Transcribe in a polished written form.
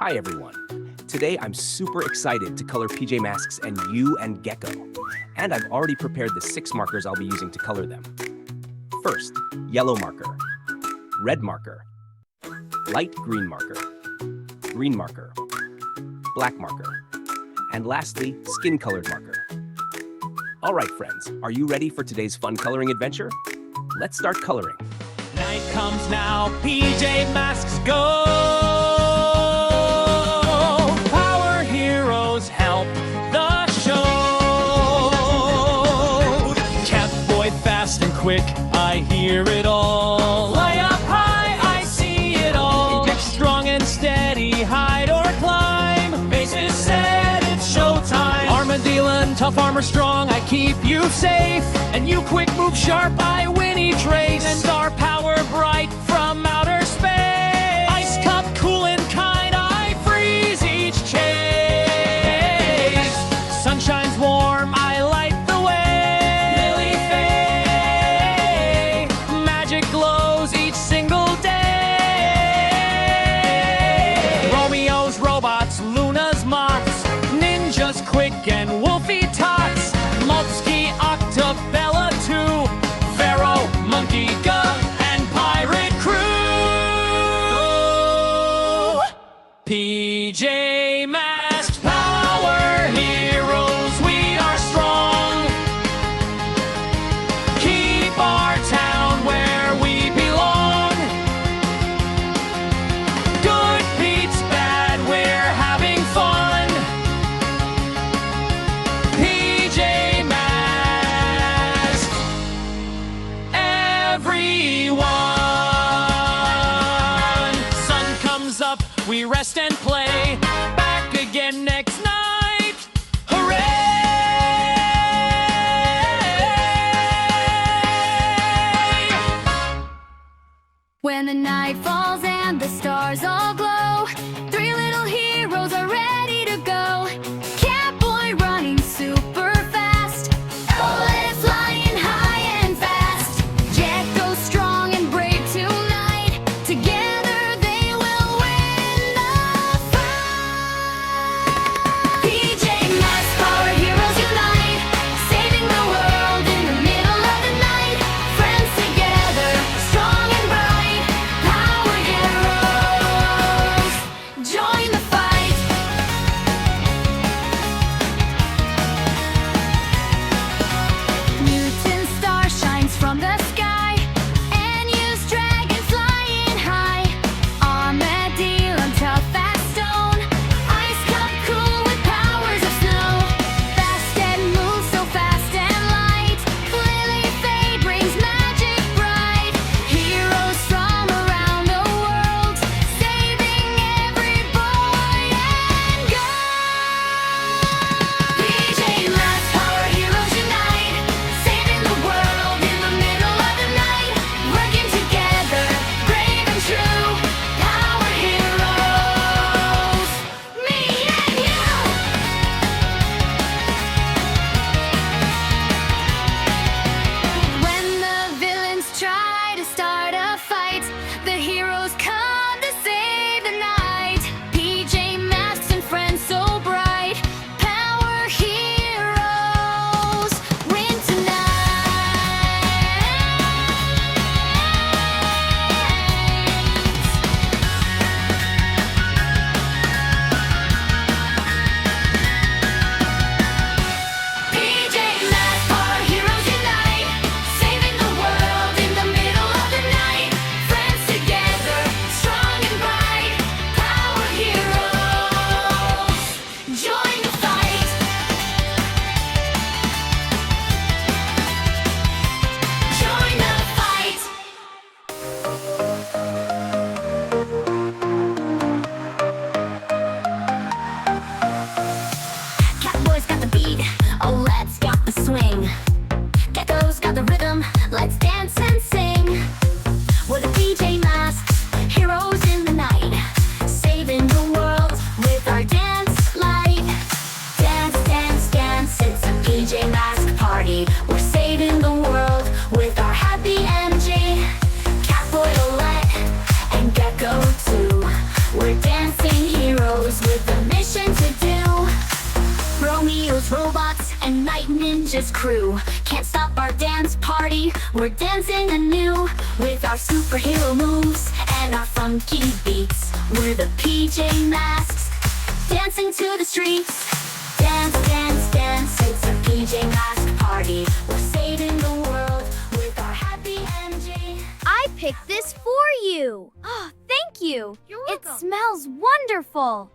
Hi everyone. Today I'm super excited to color PJ Masks and you and Gekko. And I've already prepared the 6 markers I'll be using to color them. First, yellow marker, red marker, light green marker, black marker, and lastly, skin-colored marker. All right, friends, are you ready for today's fun coloring adventure? Let's start coloring. Night comes now, PJ Masks go! Power heroes help the show! Catboy fast and quick, I hear it all. Fly up high, I see it all. Get strong and steady, hide or climb. Faces set, it's showtime. Armadillo, tough armor strong, I keep you safe. And you quick move sharp, I win each race. And our power bright from outer space. Ice cup cool and kind, I freeze each chase. Sun shines warm, I light the way. Lily Faye, magic glows each single day. Romeo's robots, Luna's moths, ninjas quick and wolfy tots. Multi Octabella too, Pharaoh, Monkey Gov, and Pirate Crew. PJ Masks, power heroes, we are strong. Keep our town where we belong. Good beats bad, we're having fun. PJ Masks, everyone. Sun comes up, we rest and play. Back again next night. Hooray! When the night falls and the stars all glow, 3 little heroes are ready to go. Catboy running super fast, owlette flying high and fast. Gekko strong and brave tonight, together they will win the fight. PJ Masks, power heroes unite, saving the world in the middle of the night. Friends together, strong and bright, power heroes, join the fight. Mutant star shines from the sky, and use dragon flying high. Armadillo tough as stone, ice cup cool with powers of snow. Fast and move so fast and light, Lily Faye brings magic bright. Heroes from around the world, saving every boy and girl. PJ Masks, power heroes unite, saving the world in the middle of the night. Working together, brave and true, power heroes, me and you. When the villains try to start a fight, the heroes come to save the night. PJ Masks and friends so bright, power heroes win tonight. PJ Masks, power heroes unite, saving the world in the middle of the night. Friends together, strong and bright, power heroes, join the fight. Join the fight. Catboy's got the beat, Oulette's got the swing. Gekko's got the rhythm, let's dance and sing. We're the PJ Masks, heroes in the night, saving the world with our dance light. Dance, dance, dance, it's a PJ Mask party. We're saving the world with our happy energy. Catboy, Owlette, and Gekko too. We're dancing heroes. Ninjas crew. Can't stop our dance party. We're dancing anew with our superhero moves and our funky beats. We're the PJ Masks, dancing to the streets. Dance, dance, dance, it's a PJ Mask party. We're saving the world with our happy energy. I picked this for you. Oh, thank you. You're It welcome. smells wonderful.